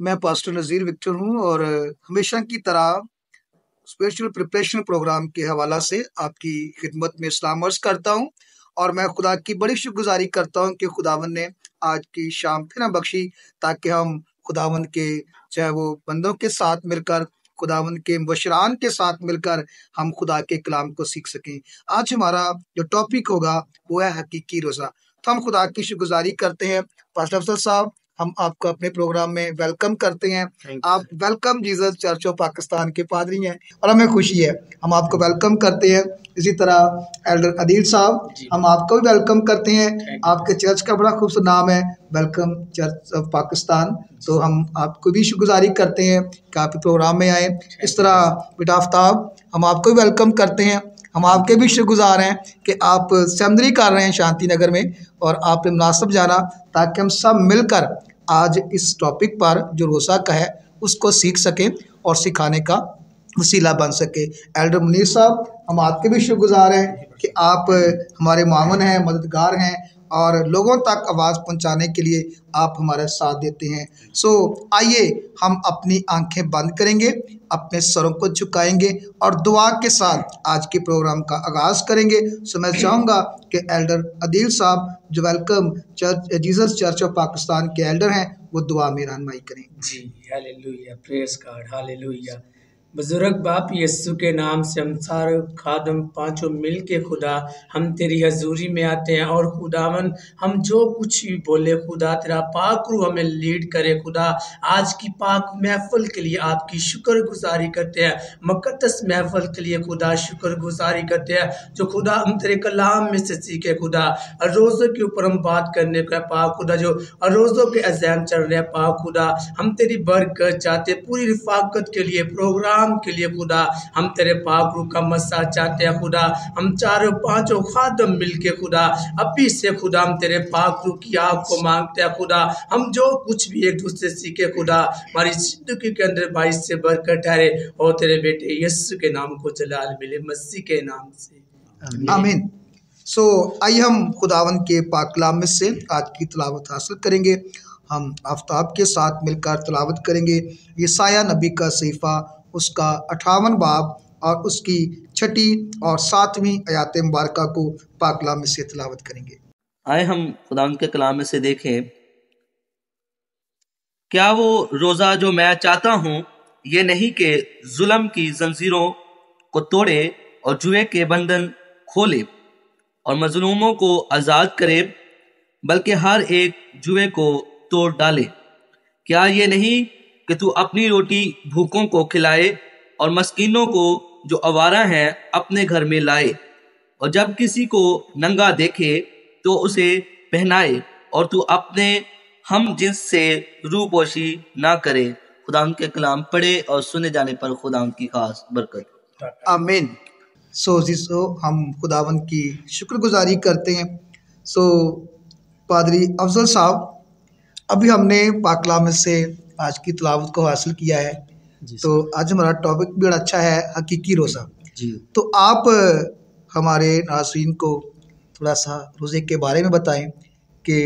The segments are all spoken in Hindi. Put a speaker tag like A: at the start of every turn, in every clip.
A: मैं पास्टर नज़ीर विक्टर हूँ और हमेशा की तरह स्पेशल प्रिपरेशन प्रोग्राम के हवाला से आपकी खिदमत में इस्लाम अर्ज करता हूँ। और मैं खुदा की बड़ी शुक्रगुजारी करता हूँ कि खुदावन ने आज की शाम फिर हम बख्शी ताकि हम खुदावन के चाहे वो बंदों के साथ मिलकर खुदावन के मुबशरान के साथ मिलकर हम खुदा के कलाम को सीख सकें। आज हमारा जो टॉपिक होगा वो है हकीकी रोज़ा। तो हम खुदा की शुक्रगुजारी करते हैं। पास्टर अफजल साहब, हम आपको अपने प्रोग्राम में वेलकम करते हैं। आप welcome Jesus church of Pakistan के पादरी हैं और हमें खुशी है, हम आपको वेलकम करते हैं। इसी तरह एल्डर अदील साहब, हम आपको भी वेलकम करते हैं। आपके चर्च का बड़ा खूबसूरत नाम है वेलकम चर्च ऑफ पाकिस्तान, तो हम आपको भी शुक्रगुजारी करते हैं कि आप प्रोग्राम में आए। इस तरह बेटा आफ्ताब, हम आपको भी वेलकम करते हैं। हम आपके भी शुक्रगुजार हैं कि आप सेमदरी कर रहे हैं शांति नगर में और आपने मुनासिब जाना ताकि हम सब मिलकर आज इस टॉपिक पर जो रोज़ा का है उसको सीख सकें और सिखाने का वसीला बन सके। एल्डर मुनीर साहब, हम आपके भी शुक्रगुजार हैं कि आप हमारे मामन हैं, मददगार हैं और लोगों तक आवाज़ पहुंचाने के लिए आप हमारा साथ देते हैं। सो आइए हम अपनी आंखें बंद करेंगे, अपने सरों को झुकाएंगे और दुआ के साथ आज के प्रोग्राम का आगाज़ करेंगे। सो मैं चाहूँगा कि एल्डर अदील साहब जो welcome church Jesus church of Pakistan के एल्डर हैं वो दुआ में रहनुमाई करें।
B: जी, हालेलुया, प्रेज गॉड, हालेलुया। बुजुर्ग बाप यीशु के नाम से हम सारे खादम पांचों मिल के खुदा हम तेरी हजूरी में आते हैं और खुदावन हम जो कुछ भी बोले खुदा तेरा पाक रूह हमें लीड करे। खुदा आज की पाक महफिल के लिए आपकी शुक्रगुजारी करते हैं, मुकद्दस महफिल के लिए खुदा शुक्रगुजारी करते हैं जो खुदा हम तेरे कलाम में से सीखे। खुदा रोज़ों के ऊपर हम बात करने का पाक खुदा जो रोज़ों के अज़ाम चल रहे हैं पाक खुदा हम तेरी बरकत चाहते पूरी रिफाकत के लिए प्रोग्राम के लिए खुदा हम तेरे पाक रूह का मस्सा चाहते हैं। खुदा हम चारों पांचों खादम मिलके खुदा अभी से खुदा हम तेरे पाक रूह की आग को मांगते हैं। खुदा हम जो कुछ भी एक दूसरे सीखे खुदा हमारी जिंदगी के अंदर बाईस से बरकत ठहरे और तेरे बेटे यीशु के नाम को जलाल मिले मसीह के नाम से,
A: आमीन। सो आइए हम खुदावन के पाक कलाम में से आज की तलावत हासिल करेंगे। हम आफ्ताब के साथ मिलकर तलावत करेंगे यसाया नबी का सहीफ़ा, उसका 58 बाब और उसकी 6 और 7वीं आयत मुबारका को पाक कलाम में से तलावत करेंगे।
C: आए हम खुदावंद के कलाम में से देखें, क्या वो रोज़ा जो मैं चाहता हूँ ये नहीं कि जुल्म की जंजीरों को तोड़े और जुए के बंधन खोले और मजलूमों को आज़ाद करे, बल्कि हर एक जुए को तोड़ डाले। क्या ये नहीं कि तू अपनी रोटी भूखों को खिलाए और मस्कीनों को जो आवारा हैं अपने घर में लाए, और जब किसी को नंगा देखे तो उसे पहनाए, और तू अपने हम जिन्स से रूपोशी ना करे। खुदा के कलाम पढ़े और सुने जाने पर खुदा की खास बरकत।
A: आमीन। सो हम खुदावन की शुक्रगुजारी करते हैं। सो पादरी अफजल साहब, अभी हमने पाक कलाम में से आज की तलावत को हासिल किया है, तो आज हमारा टॉपिक भी बड़ा अच्छा है, हकीकी रोज़ा।
C: जी,
A: तो आप हमारे नाज़रीन को थोड़ा सा रोज़े के बारे में बताएं कि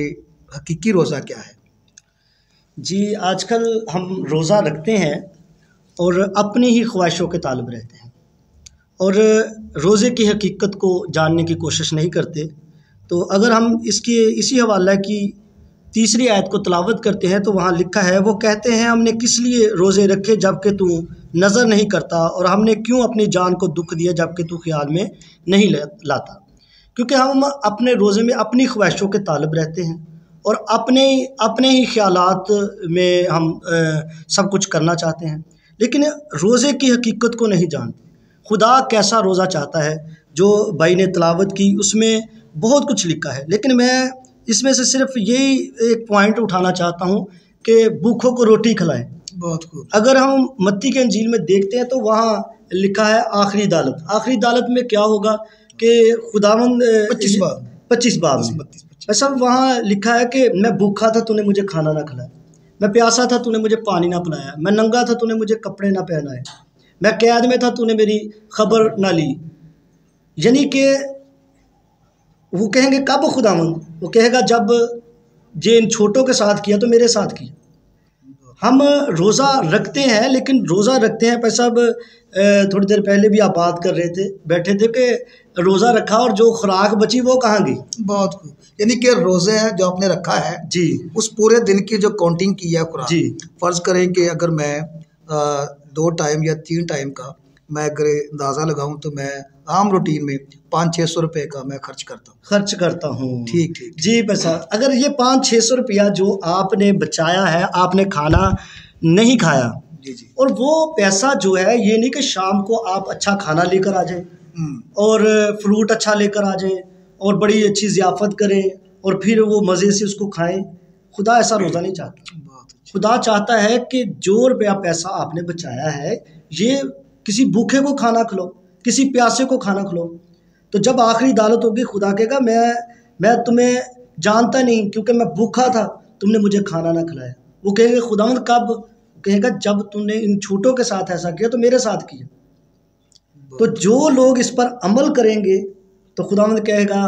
A: हकीकी रोज़ा क्या है।
D: जी, आजकल हम रोज़ा रखते हैं और अपनी ही ख्वाहिशों के तालिब रहते हैं और रोज़े की हकीकत को जानने की कोशिश नहीं करते। तो अगर हम इसी हवाला की 3री आयत को तलावत करते हैं तो वहाँ लिखा है, वो कहते हैं हमने किस लिए रोज़े रखे जबकि तू नज़र नहीं करता, और हमने क्यों अपनी जान को दुख दिया जबकि तू ख्याल में नहीं लाता। क्योंकि हम अपने रोज़े में अपनी ख्वाहिशों के तालिब रहते हैं और अपने ही ख्यालात में हम सब कुछ करना चाहते हैं, लेकिन रोज़े की हकीकत को नहीं जानते। खुदा कैसा रोज़ा चाहता है जो भाई ने तलावत की उसमें बहुत कुछ लिखा है, लेकिन मैं इसमें से सिर्फ यही एक पॉइंट उठाना चाहता हूँ कि भूखों को रोटी खिलाएं।
A: बहुत खूब।
D: अगर हम मत्ती के इंजील में देखते हैं तो वहाँ लिखा है आखिरी अदालत। आखिरी अदालत में क्या होगा कि खुदावंद 25 बाब में ऐसा वहाँ लिखा है कि मैं भूखा था तूने मुझे खाना ना खिलाया, मैं प्यासा था तूने मुझे पानी ना पिलाया, मैं नंगा था तूने मुझे कपड़े ना पहनाए, मैं कैद में था तूने मेरी खबर ना ली। यानी कि वो कहेंगे कब खुदावंद, वो कहेगा जब जे इन छोटों के साथ किया तो मेरे साथ किया। हम रोज़ा रखते हैं, लेकिन रोज़ा रखते हैं भाई साहब, थोड़ी देर पहले भी आप बात कर रहे थे, बैठे थे कि रोज़ा रखा और जो खुराक बची वो कहाँ गई।
A: बहुत खूब। यानी कि रोज़े हैं जो आपने रखा है
D: जी
A: उस पूरे दिन की जो काउंटिंग की है खुराक,
D: जी
A: फ़र्ज़ करें कि अगर मैं 2 टाइम या 3 टाइम का मैं अगर अंदाज़ा लगाऊं तो मैं आम रूटीन में 500-600 रुपये का मैं खर्च करता हूं। ठीक ठीक।
D: जी भाई साहब, अगर ये 500-600 रुपया जो आपने बचाया है, आपने खाना नहीं खाया,
A: जी जी।
D: और वो पैसा जो है, ये नहीं कि शाम को आप अच्छा खाना लेकर आ जाए और फ्रूट अच्छा लेकर आ जाए और बड़ी अच्छी ज़ियाफ़त करें और फिर वो मज़े से उसको खाएं। खुदा ऐसा रोज़ा नहीं चाहता।
A: बहुत अच्छा।
D: खुदा चाहता है कि जो रुपया पैसा आपने बचाया है, ये किसी भूखे को खाना खिलाओ, किसी प्यासे को खाना खिलाओ। तो जब आखिरी अदालत होगी, खुदा कहेगा मैं तुम्हें जानता नहीं, क्योंकि मैं भूखा था, तुमने मुझे खाना ना खिलाया। वो कहेंगे खुदावंद कब? कहेगा जब तुमने इन छोटों के साथ ऐसा किया तो मेरे साथ किया। तो जो लोग इस पर अमल करेंगे तो खुदावंद कहेगा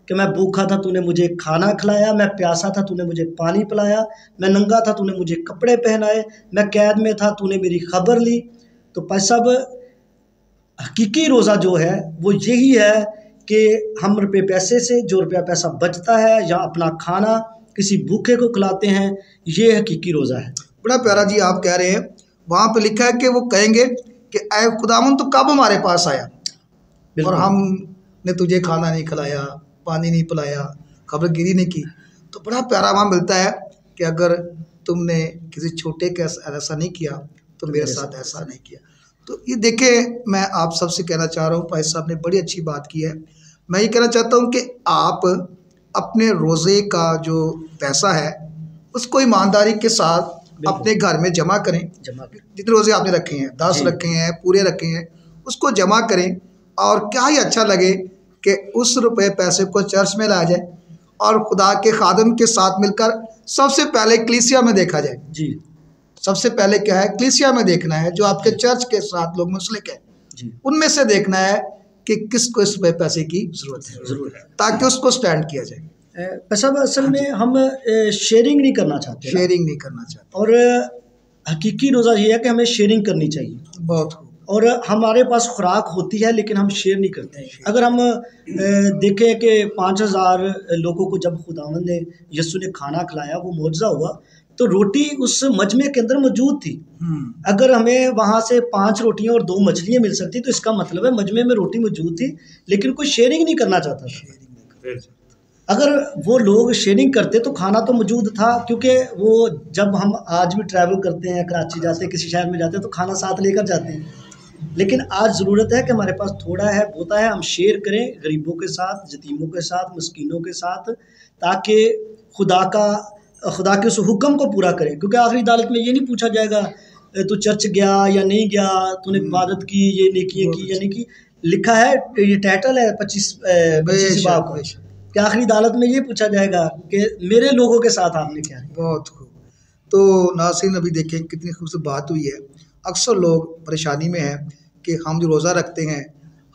D: कि मैं भूखा था, तूने मुझे खाना खिलाया, मैं प्यासा था, तूने मुझे पानी पिलाया, मैं नंगा था, तूने मुझे कपड़े पहनाए, मैं कैद में था, तूने मेरी खबर ली। तो भाई साहब, हकीकी रोज़ा जो है वो यही है कि हम रुपये पैसे से जो रुपया पैसा बचता है या अपना खाना किसी भूखे को खिलाते हैं, ये हकीकी रोज़ा है।
A: बड़ा प्यारा जी आप कह रहे हैं। वहाँ पे लिखा है कि वो कहेंगे कि ऐ खुदावन तो कब हमारे पास आया और हमने तुझे खाना नहीं खिलाया, पानी नहीं पिलाया, खबरगिरी नहीं की। तो बड़ा प्यारा वहाँ मिलता है कि अगर तुमने किसी छोटे के ऐसा नहीं किया तो मेरे साथ ऐसा नहीं किया। तो ये देखें, मैं आप सबसे कहना चाह रहा हूँ, भाई साहब ने बड़ी अच्छी बात की है। मैं ये कहना चाहता हूँ कि आप अपने रोज़े का जो पैसा है उसको ईमानदारी के साथ अपने घर में जमा करें। जितने रोज़े आपने रखे हैं, 10 रखे हैं, पूरे रखे हैं, उसको जमा करें। और क्या ही अच्छा लगे कि उस रुपये पैसे को चर्च में लाया जाए और खुदा के खादम के साथ मिलकर सबसे पहले कलीसिया में देखा जाए।
D: जी,
A: सबसे पहले क्या है, कलीसिया में देखना है, जो आपके चर्च के साथ लोग मुस्लिक हैं उनमें से देखना है कि किसको इस रुपये पैसे की ज़रूरत है, ताकि उसको स्टैंड किया जाए।
D: साहब असल में हम शेयरिंग नहीं करना चाहते,
A: शेयरिंग नहीं करना चाहते।
D: और हकीकी रोज़ा ये है कि हमें शेयरिंग करनी चाहिए।
A: बहुत खूब।
D: और हमारे पास खुराक होती है लेकिन हम शेयर नहीं करते हैं। अगर हम देखें कि 5000 लोगों को जब खुदावंद ने यीशु ने खाना खिलाया, वो मौजज़ा हुआ, तो रोटी उस मजमे के अंदर मौजूद थी। अगर हमें वहाँ से 5 रोटियाँ और 2 मछलियाँ मिल सकती तो इसका मतलब है मजमे में रोटी मौजूद थी, लेकिन कोई शेयरिंग नहीं करना चाहता था। अगर वो लोग शेयरिंग करते तो खाना तो मौजूद था, क्योंकि वो जब हम आज भी ट्रैवल करते हैं, कराची जाते हैं, किसी शहर में जाते हैं तो खाना साथ लेकर जाते हैं। लेकिन आज ज़रूरत है कि हमारे पास थोड़ा है, होता है, हम शेयर करें गरीबों के साथ, यतीमों के साथ, मस्कीनों के साथ, ताकि खुदा के उस हुक्म को पूरा करें। क्योंकि आखिरी अदालत में ये नहीं पूछा जाएगा तू चर्च गया या नहीं गया, तूने इबादत की, ये नेकियां की या नहीं की। लिखा है, ये टाइटल है 25 बाब का, कि आखिरी अदालत में ये पूछा जाएगा कि मेरे लोगों के साथ आपने क्या किया।
A: बहुत खूब। तो नाज़रीन, अभी देखें कितनी खूबसूरत बात हुई है। अक्सर लोग परेशानी में हैं कि हम जो रोज़ा रखते हैं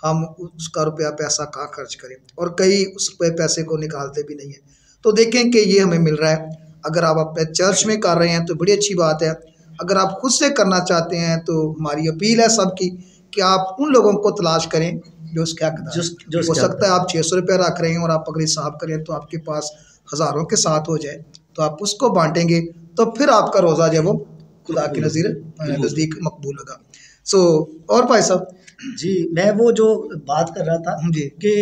A: हम उसका रुपया पैसा कहाँ खर्च करें, और कई उस रुपये पैसे को निकालते भी नहीं हैं। तो देखें कि ये हमें मिल रहा है। अगर आप अपने चर्च में कर रहे हैं तो बड़ी अच्छी बात है। अगर आप खुद से करना चाहते हैं तो हमारी अपील है सबकी कि आप उन लोगों को तलाश करें जो उसके हकदार हैं। हो सकता है आप 600 रुपये रख रहे हैं और आप अगर हिसाब करें तो आपके पास हज़ारों के साथ हो जाए, तो आप उसको बांटेंगे तो फिर आपका रोज़ा जो है वो खुदा की नज़दीक मकबूल होगा। और भाई साहब
D: जी, मैं वो जो बात कर रहा था
A: जी
D: कि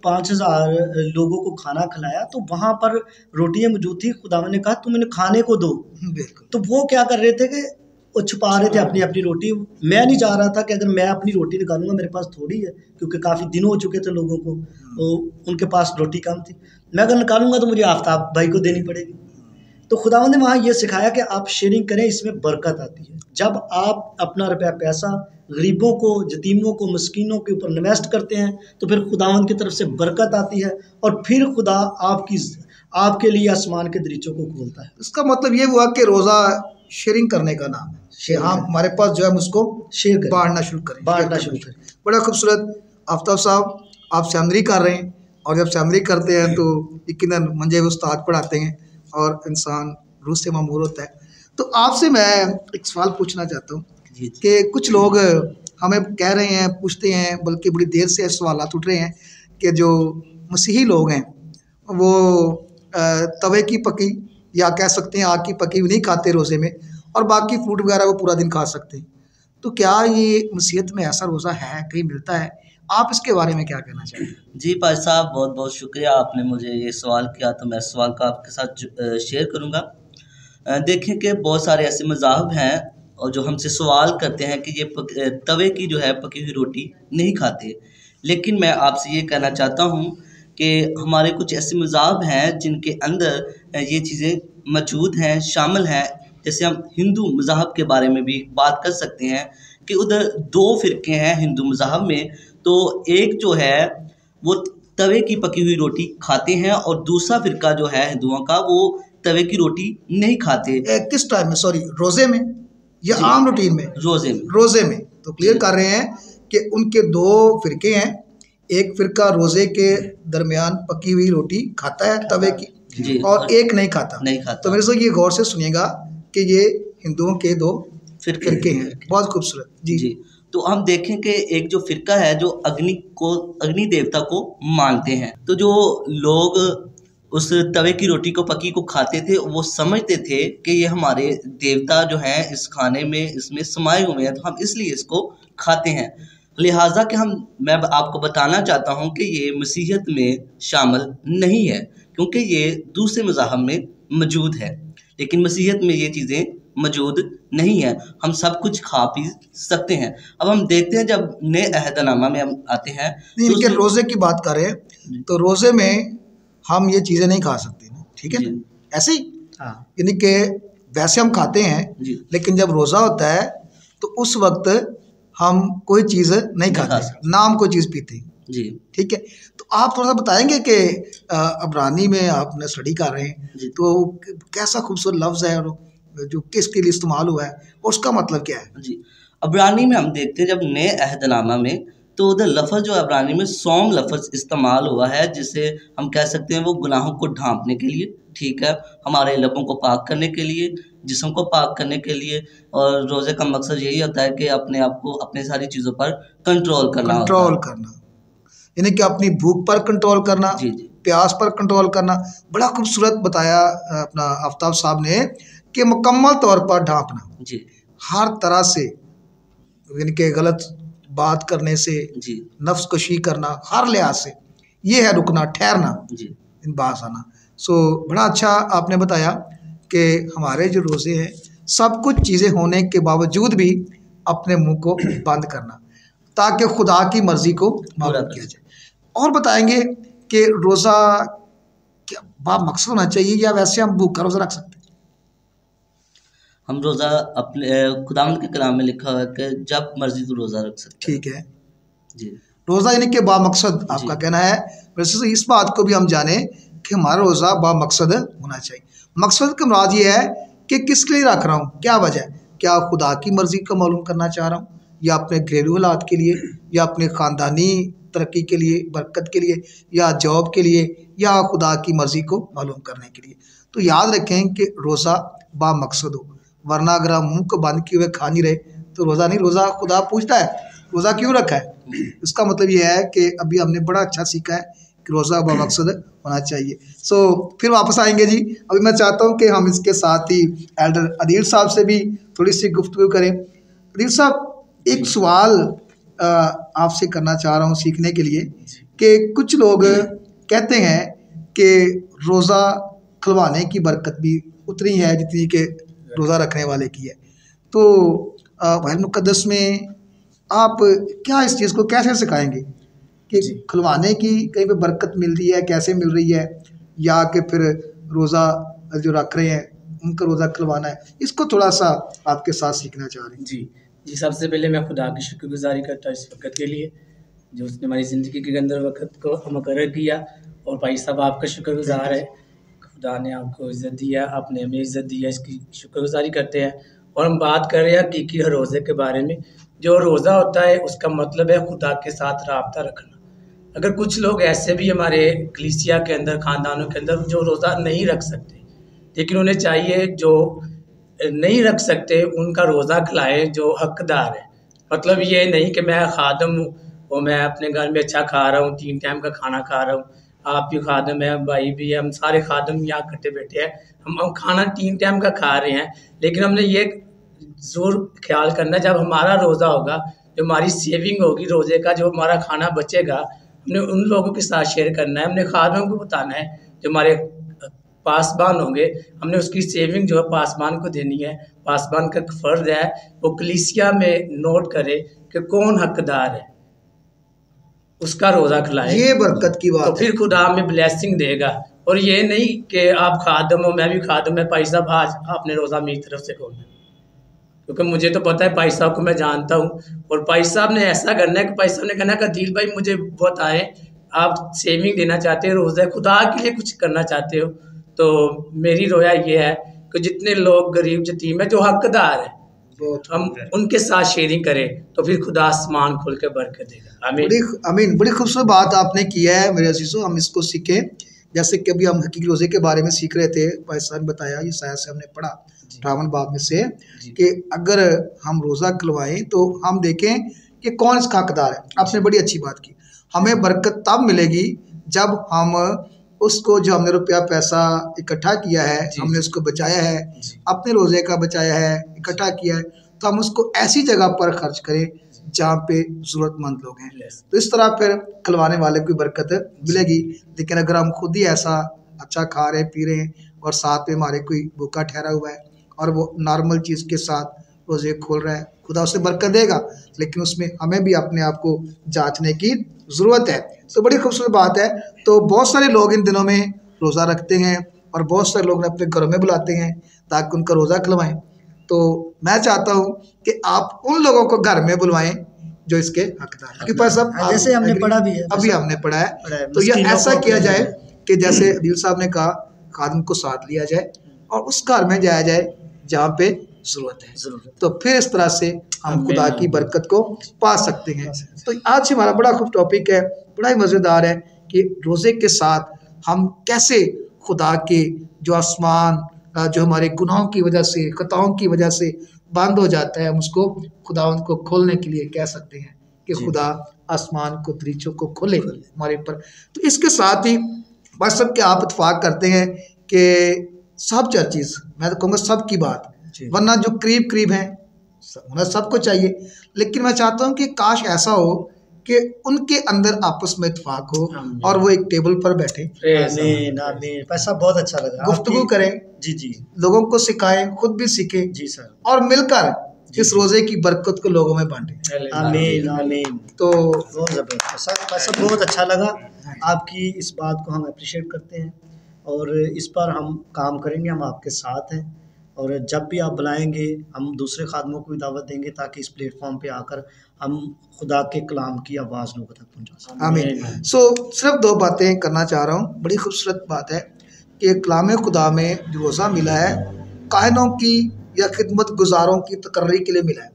D: 5000 लोगों को खाना खिलाया, तो वहाँ पर रोटियाँ मौजूद थी। खुदावन ने कहा तुम इन्हें खाने को दो।
A: बिल्कुल।
D: तो वो क्या कर रहे थे कि वो छुपा रहे थे अपनी अपनी रोटी। मैं नहीं चाह रहा था कि अगर मैं अपनी रोटी निकालूंगा, मेरे पास थोड़ी है, क्योंकि काफ़ी दिन हो चुके थे लोगों को, तो उनके पास रोटी कम थी। मैं अगर निकालूंगा तो मुझे आफ्ताब भाई को देनी पड़ेगी। तो खुदावंद ने वहाँ ये सिखाया कि आप शेयरिंग करें, इसमें बरकत आती है। जब आप अपना रुपया पैसा गरीबों को, यतीमों को, मस्कीनों के ऊपर इन्वेस्ट करते हैं तो फिर खुदावंद की तरफ से बरकत आती है और फिर खुदा आपके लिए आसमान के दरीचों को खोलता है।
A: इसका मतलब ये हुआ कि रोज़ा शेयरिंग करने का नाम है। हाँ, हमारे पास जो है हम उसको
D: शेयर
A: बांटना शुरू करें। बड़ा खूबसूरत। आफ्ताब साहब, आप सैमरी कर रहे हैं, और जब सैमरी करते हैं तो यकीनन मंजे उस्ताद पढ़ाते हैं और इंसान रूह से मामूर होता है। तो आपसे मैं एक सवाल पूछना चाहता हूँ
C: जी
A: कि कुछ लोग हमें कह रहे हैं, पूछते हैं, बल्कि बड़ी देर से सवालात उठ रहे हैं कि जो मसीही लोग हैं वो तवे की पकी या कह सकते हैं आग की पकी हुई नहीं खाते रोज़े में, और बाकी फ्रूट वगैरह वो पूरा दिन खा सकते हैं। तो क्या ये मसीहत में ऐसा रोज़ा है, कहीं मिलता है? आप इसके बारे में क्या कहना चाहेंगे?
C: जी भाई साहब, बहुत बहुत शुक्रिया, आपने मुझे ये सवाल किया तो मैं सवाल का आपके साथ शेयर करूँगा। देखें कि बहुत सारे ऐसे मज़ाहब हैं और जो हमसे सवाल करते हैं कि ये तवे की जो है पकी हुई रोटी नहीं खाते, लेकिन मैं आपसे ये कहना चाहता हूँ कि हमारे कुछ ऐसे मज़ाहब हैं जिनके अंदर ये चीज़ें मौजूद हैं, शामिल हैं। जैसे हम हिंदू मज़ाहब के बारे में भी बात कर सकते हैं कि उधर 2 फ़िरके हैं हिंदू मज़ाहब में। तो एक जो है वो तवे की पकी हुई रोटी खाते हैं और दूसरा फ़िरका जो है हिंदुओं का वो तवे की रोटी नहीं खाते।
A: किस टाइम में, सॉरी, रोज़े में या
C: जी,
A: आम रूटीन में?
C: रोज़े में।
A: रोज़े में। तो क्लियर
C: जी।
A: कर रहे हैं कि उनके 2 फ़िरके हैं। एक फ़िरका रोज़े के दरमियान पकी हुई रोटी खाता है तवे
C: जी।
A: की, और एक नहीं खाता।
C: नहीं खाता।
A: तो मेरे से ये गौर से सुनिएगा कि ये हिंदुओं के 2 फ़िरके हैं। बहुत खूबसूरत। जी।
C: जी, तो हम देखें कि एक जो फ़िरका है जो अग्नि देवता को मानते हैं, तो जो लोग उस तवे की रोटी को पकी को खाते थे वो समझते थे कि ये हमारे देवता जो हैं इस खाने में इसमें समाये हुए हैं, तो हम इसलिए इसको खाते हैं। लिहाजा कि मैं आपको बताना चाहता हूँ कि ये मसीहत में शामिल नहीं है, क्योंकि ये दूसरे मज़ाहब में मौजूद है, लेकिन मसीहत में ये चीज़ें मौजूद नहीं है। हम सब कुछ खा पी सकते हैं। अब हम देखते हैं जब नए अहदनामा में हम आते हैं
A: नहीं,
C: तो
A: इनके
C: उसमें-
A: रोज़े की बात कर रहे हैं, तो रोज़े में हम ये चीज़ें नहीं खा सकते ना, ठीक है
C: जी।
A: ना? ऐसे ही
D: हाँ।
A: यानी कि वैसे हम खाते हैं,
C: जी।
A: लेकिन जब रोज़ा होता है तो उस वक्त हम कोई चीज़ नहीं
C: नहीं खा
A: खाते,
C: सकते।
A: नाम कोई चीज़ पीते हैं,
C: जी
A: ठीक है। तो आप थोड़ा सा बताएंगे कि अबरानी में आपने स्टडी कर रहे हैं,
C: जी।
A: तो कैसा खूबसूरत लफ्ज़ है और जो किसके लिए इस्तेमाल हुआ है और उसका मतलब क्या है?
C: जी, अब्रानी में हम देखते हैं जब नए अहदनामा में तो उधर लफ्ज़ जो अब्रानी में सौम लफ्ज़ इस्तेमाल हुआ है, जिसे हम कह सकते हैं वो गुनाहों को ढांपने के लिए, ठीक है, हमारे लबों को पाक करने के लिए, जिस्म को पाक करने के लिए। और रोज़े का मकसद यही होता है कि अपने आप को अपने सारी चीज़ों पर कंट्रोल करना होता
A: कंट्रोल
C: है।
A: करना, यानी कि अपनी भूख पर कंट्रोल करना,
C: जी जी
A: प्यास पर कंट्रोल करना। बड़ा खूबसूरत बताया अपना आफ्ताब साहब ने कि मुकम्मल तौर पर ढांपना,
C: जी
A: हर तरह से, यानी कि गलत बात करने से,
C: जी
A: नफ्स कशी करना, हर लिहाज से, ये है रुकना, ठहरना,
C: जी
A: इन बास आना। सो बड़ा अच्छा आपने बताया कि हमारे जो रोज़े हैं सब कुछ चीज़ें होने के बावजूद भी अपने मुंह को बंद करना, ताकि खुदा की मर्ज़ी को मालूम
C: कर
A: किया जाए। और बताएंगे कि रोज़ा क्या मकसद होना चाहिए या वैसे हम भूखा रोज़ा रख सकते हैं?
C: हम रोज़ा अपने खुदावंद के कलाम में लिखा हुआ है कि जब मर्जी तो रोज़ा रख सकते हैं।
A: ठीक है,
C: जी
A: रोज़ा यानी कि बामकसद आपका
C: जी।
A: कहना है। वैसे इस बात को भी हम जाने कि हमारा रोज़ा बामकसद होना चाहिए। मकसद का मुराद ये है कि किस लिए रख रहा हूँ, क्या वजह है, क्या खुदा की मर्ज़ी को मालूम करना चाह रहा हूँ, या अपने घरेलू हालात के लिए, या अपने ख़ानदानी तरक्की के लिए, बरकत के लिए, या जॉब के लिए, या खुदा की मर्ज़ी को मालूम करने के लिए। तो याद रखें कि रोज़ा बामकसद हो, वरना अगर हम मुंह को बंद किए हुए खा नहीं रहे तो रोज़ा नहीं। रोज़ा खुदा पूछता है रोज़ा क्यों रखा है, इसका मतलब ये है कि अभी हमने बड़ा अच्छा सीखा है कि रोज़ा बामकसद होना चाहिए। सो फिर वापस आएंगे जी। अभी मैं चाहता हूँ कि हम इसके साथ ही एल्डर अदील साहब से भी थोड़ी सी गुफ्तगू करें। अदील साहब, एक सवाल आपसे करना चाह रहा हूँ सीखने के लिए कि कुछ लोग कहते हैं कि रोज़ा खुलवाने की बरकत भी उतनी है जितनी कि रोज़ा रखने वाले की है। तो बाइबल मुक़द्दस में आप क्या इस चीज़ को कैसे सिखाएंगे कि खुलवाने की कहीं पे बरकत मिल रही है, कैसे मिल रही है, या कि फिर रोज़ा जो रख रहे हैं उनका रोज़ा खुलवाना है, इसको थोड़ा सा आपके साथ सीखना चाह रहे हैं।
B: जी, सबसे पहले मैं खुदा की शुक्रगुजारी करता हूँ इस वक्त के लिए जो उसने हमारी ज़िंदगी के अंदर वक्त को मुकर्रर किया। और भाई साहब आपका शुक्रगुजार है, खुदा ने आपको इज़्ज़त दिया, आपने हमें इज़्ज़त दी है, इसकी शुक्रगुजारी करते हैं। और हम बात कर रहे हैं हकीकी रोज़े के बारे में। जो रोज़ा होता है उसका मतलब है खुदा के साथ राब्ता रखना। अगर कुछ लोग ऐसे भी हमारे कलीसिया के अंदर, ख़ानदानों के अंदर जो रोज़ा नहीं रख सकते, लेकिन उन्हें चाहिए जो नहीं रख सकते उनका रोज़ा खिलाएं जो हकदार है। मतलब ये नहीं कि मैं खादम हूँ और मैं अपने घर में अच्छा खा रहा हूँ, 3 टाइम का खाना खा रहा हूँ, आप भी खादम है, भाई भी है, हम सारे खादम यहाँ इकट्ठे बैठे हैं, हम खाना 3 टाइम का खा रहे हैं। लेकिन हमने ये ज़रूर ख्याल करना है, जब हमारा रोज़ा होगा, जो हमारी सेविंग होगी रोज़े का, जो हमारा खाना बचेगा, हमने उन लोगों के साथ शेयर करना है, हमने खादमों को बताना है जो हमारे पासबान होंगे, हमने उसकी सेविंग जो है पासबान को देनी है। पासबान का फ़र्ज़ है वो कलीसिया में नोट करे कि कौन हकदार है, उसका रोज़ा खिलाए,
A: ये बरकत की
B: तो
A: बात है।
B: फिर खुदा हमें ब्लेसिंग देगा। और ये नहीं कि आप खादम हो, मैं भी खादम है, भाई साहब आज आपने रोज़ा मेरी तरफ से खोलना, क्योंकि मुझे तो पता है भाई साहब को मैं जानता हूँ, और भाई साहब ने ऐसा करना है कि भाई साहब ने कहना कि दिल भाई मुझे बताएं, आप सेविंग देना चाहते हो, रोज़ा खुदा के लिए कुछ करना चाहते हो, तो मेरी रोया ये है कि जितने लोग गरीब यतीम है जो हकदार है, हम उनके साथ शेयरिंग करें, तो फिर खुदा आसमान खोल के बरकत देगा।
A: आमीन। बड़ी खूबसूरत बात आपने की है मेरे अजीजों, हम इसको सीखें। जैसे कि अभी हम हकीकी रोज़े के बारे में सीख रहे थे, भाई साहब ने बताया, ये शायद से हमने पढ़ा 58 बाब में से, कि अगर हम रोज़ा खुलवाएं तो हम देखें कि कौन इसका हकदार है। आपने बड़ी अच्छी बात की। हमें बरकत तब मिलेगी जब हम उसको, जो हमने रुपया पैसा इकट्ठा किया है, हमने उसको बचाया है, अपने रोज़े का बचाया है, इकट्ठा किया है, तो हम उसको ऐसी जगह पर खर्च करें जहाँ पे ज़रूरतमंद लोग हैं। तो इस तरह फिर खिलवाने वाले को बरकत मिलेगी। लेकिन अगर हम खुद ही ऐसा अच्छा खा रहे पी रहे हैं और साथ में हमारे कोई भूखा ठहरा हुआ है और वो नॉर्मल चीज़ के साथ रोज़े खोल रहा है, खुदा उसे बरकत देगा, लेकिन उसमें हमें भी अपने आप को जांचने की ज़रूरत है। तो बड़ी खूबसूरत बात है। तो बहुत सारे लोग इन दिनों में रोज़ा रखते हैं और बहुत सारे लोग अपने घरों में बुलाते हैं ताकि उनका रोज़ा खुलवाएं। तो मैं चाहता हूँ कि आप उन लोगों को घर में बुलवाएं जो इसके हकदार हैं। क्योंकि सब
D: जैसे हमने पढ़ा भी है,
A: अभी हमने पढ़ा है। तो यह ऐसा किया जाए कि जैसे अदील साहब ने कहा, खादिम को साथ लिया जाए और उस घर में जाया जाए जहाँ पे ज़रूरत है। तो फिर इस तरह से हम खुदा की बरकत को पा सकते हैं। तो आज हमारा बड़ा खूब टॉपिक है, बड़ा ही मज़ेदार है कि रोज़े के साथ हम कैसे खुदा के जो आसमान, जो हमारे गुनाहों की वजह से, खताओं की वजह से बंद हो जाता है, हम उसको खुदा उनको खोलने के लिए कह सकते हैं कि खुदा आसमान को, दरीचों को खोले हमारे ऊपर। तो इसके साथ ही बस सब के आप इत्फाक करते हैं कि सब चर्चिज़, मैं तो कहूँगा सब की बात, वरना जो करीब करीब हैं उन्हें सबको चाहिए, लेकिन मैं चाहता हूँ कि काश ऐसा हो कि उनके अंदर आपस में इत्फाक हो और वो एक टेबल पर बैठे,
D: पैसा बहुत अच्छा लगा,
A: गुफ्तगू करें,
D: जी, लोगों
A: को सिखाएं, खुद भी सीखें,
D: जी सर,
A: और मिलकर इस रोजे की बरकत को लोगों में बांटें।
D: आमीन आमीन।
A: तो
D: बहुत ज़बरदस्त, पैसा बहुत अच्छा लगा, आपकी इस बात को हम अप्रिशिएट करते हैं और इस पर हम काम करेंगे, हम आपके साथ हैं। और जब भी आप बुलाएंगे हम दूसरे खादमों को भी दावत देंगे ताकि इस प्लेटफॉर्म पे आकर हम खुदा के कलाम की आवाज़ लोगों तक पहुंचा सकें।
A: आमीन। सिर्फ 2 बातें करना चाह रहा हूँ। बड़ी खूबसूरत बात है कि कलाम खुदा में जो रोज़ा मिला है, कायनों की या खिदमत गुजारों की तकर्री के लिए मिला है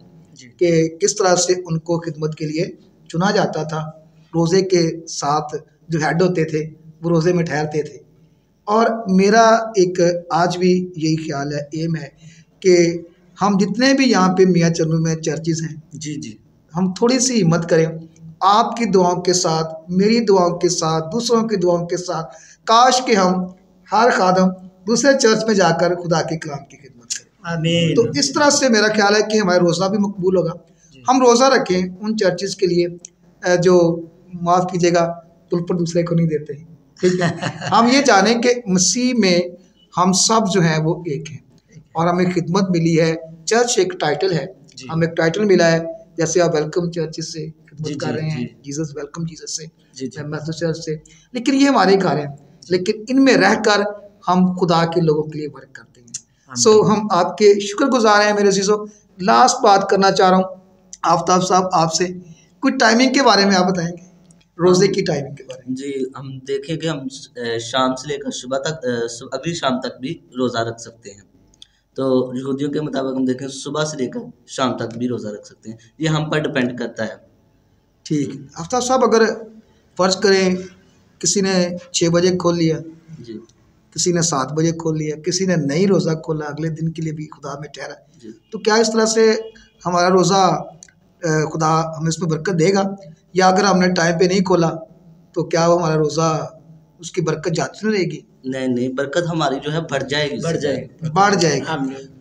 A: कि किस तरह से उनको खिदमत के लिए चुना जाता था। रोज़े के साथ जो हेड होते थे वो रोज़े में ठहरते थे। और मेरा एक आज भी यही ख्याल है, एम है कि हम जितने भी यहाँ पे मियाँ चन्नू में चर्चिज़ हैं,
D: जी,
A: हम थोड़ी सी हिम्मत करें, आपकी दुआओं के साथ, मेरी दुआओं के साथ, दूसरों की दुआओं के साथ, काश कि हम हर खादम दूसरे चर्च में जाकर खुदा के कलाम की खिदमत करें।
D: आमीन।
A: तो इस तरह से मेरा ख्याल है कि हमारा रोज़ा भी मकबूल होगा। हम रोज़ा रखें उन चर्चिज़ के लिए जो, माफ़ कीजिएगा, तुल पर दूसरे को नहीं देते, ठीक है। हम ये जानें कि मसीह में हम सब जो हैं वो एक हैं और हमें खिदमत मिली है। चर्च एक टाइटल है, हमें एक टाइटल मिला है, जैसे आप वेलकम चर्चिस से खिदमत कर रहे हैं, जीसस वेलकम जीसस से, मैथोड चर्च से, लेकिन ये हमारे घर हैं, लेकिन इनमें रहकर हम खुदा के लोगों के लिए वर्क करते हैं। सो हम आपके शुक्रगुजार हैं मेरे अज़ीज़ों। लास्ट बात करना चाह रहा हूँ आफ्ताब साहब आपसे, कुछ टाइमिंग के बारे में आप बताएंगे, रोज़े की टाइमिंग के बारे में।
C: जी, हम देखें कि हम शाम से लेकर सुबह तक, अगली शाम तक भी रोज़ा रख सकते हैं। तो यहूदियों के मुताबिक हम देखें सुबह से लेकर शाम तक भी रोज़ा रख सकते हैं, ये हम पर डिपेंड करता है।
A: ठीक है आफ्ताब साहब, अगर फ़र्ज़ करें किसी ने 6 बजे खोल लिया,
C: जी,
A: किसी ने 7 बजे खोल लिया, किसी ने नहीं रोज़ा खोला, अगले दिन के लिए भी खुदा में ठहरा। तो क्या इस तरह से हमारा रोज़ा खुदा हमें इसमें बरकत देगा, या अगर हमने टाइम पे नहीं खोला तो क्या वो हमारा रोज़ा उसकी बरकत जाती नहीं रहेगी?
C: नहीं, बरकत हमारी जो है बढ़ जाएगी।
A: बढ़ जाएगी।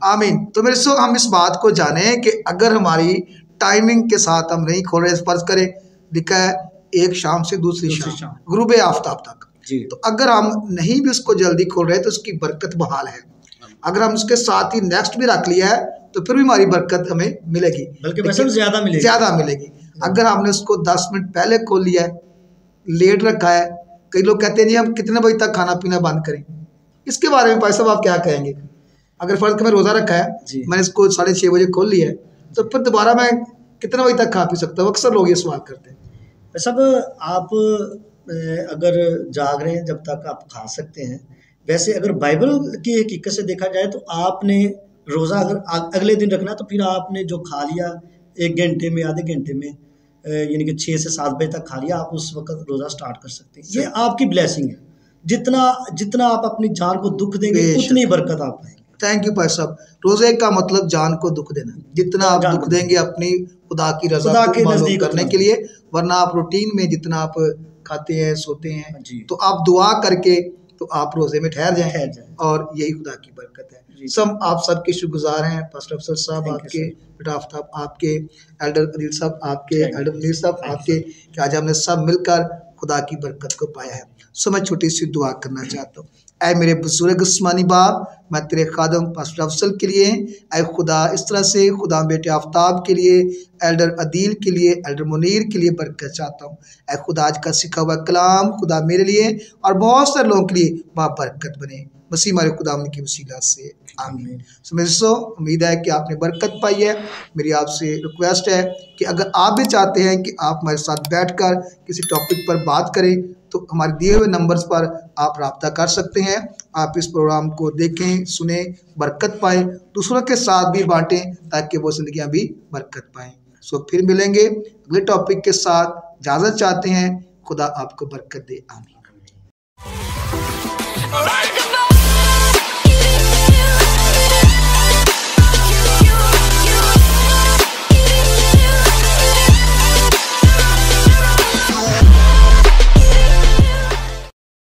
A: आमीन। तो मेरे से हम इस बात को जाने कि अगर हमारी टाइमिंग के साथ हम नहीं खोल रहे, फर्ज करें लिखा है एक शाम से दूसरी शाम गुरूब आफ्ताब तक, तो अगर हम नहीं भी उसको जल्दी खोल रहे तो उसकी बरकत बहाल है। अगर हम उसके साथ ही नेक्स्ट भी रख लिया है तो फिर भी हमारी बरकत हमें मिलेगी,
D: बल्कि ज़्यादा मिलेगी।
A: अगर हमने उसको 10 मिनट पहले खोल लिया है, लेट रखा है, कई लोग कहते हैं जी हम कितने बजे तक खाना पीना बंद करें, इसके बारे में भाई साहब आप क्या कहेंगे? अगर फर्ज में रोज़ा रखा है, मैंने इसको 6:30 बजे खोल लिया है, तो फिर दोबारा मैं कितने बजे तक खा पी सकता हूँ? अक्सर लोग ये सवाल करते हैं।
D: सब आप अगर जाग रहे हैं जब तक आप खा सकते हैं। वैसे अगर बाइबल की हकीकत से देखा जाए तो आपने रोज़ा अगर अगले दिन रखना तो फिर आपने जो खा लिया 1 घंटे में, आधे घंटे में, यानी कि 6 से 7 बजे तक खा लिया, आप उस वक्त रोज़ा स्टार्ट कर सकते हैं। ये आपकी ब्लेसिंग है। जितना आप अपनी जान को दुख देंगे उतनी बरकत आप पाएंगे।
A: थैंक यू भाई साहब। रोज़े का मतलब जान को दुख देना, जितना आप दुख देंगे अपनी खुदा की रज़ा को नज़दीक करने के लिए, वरना आप रूटीन में जितना आप खाते हैं सोते हैं, तो आप दुआ करके तो आप रोज़े में ठहर जाएं, और यही खुदा की बरकत है। सब आप सबके शुक्रगुजार हैं, पास्टर अफसर साहब आपके, बेटा आफ्ताब आपके, एल्डर अदील साहब आपके, एल्डर मुनीर साहब आपके, कि आज हमने सब मिलकर खुदा की बरकत को पाया है। सो मैं छोटी सी दुआ करना चाहता हूँ। ऐ मेरे बुजुर्ग आसमानी बाप, मैं तेरे खादम पास्टर अफसल के लिए, ऐ खुदा इस तरह से खुदा बेटे आफ्ताब के लिए, एल्डर अदील के लिए, एल्डर मुनीर के लिए बरकत चाहता हूँ। ऐ खुदा आज का सीखा हुआ कलाम खुदा मेरे लिए और बहुत सारे लोगों के लिए वहाँ बरकत बने, मसीह हमारे खुदा की वसीला से, आमीन। सो मेरे उम्मीद है कि आपने बरकत पाई है। मेरी आपसे रिक्वेस्ट है कि अगर आप भी चाहते हैं कि आप हमारे साथ बैठकर किसी टॉपिक पर बात करें तो हमारे दिए हुए नंबर्स पर आप रब्ता कर सकते हैं। आप इस प्रोग्राम को देखें, सुने, बरकत पाएँ, दूसरों के साथ भी बांटें ताकि वो जिंदगियां भी बरकत पाएँ। सो फिर मिलेंगे अगले टॉपिक के साथ। इजाज़त चाहते हैं, खुदा आपको बरकत दे, आमीन।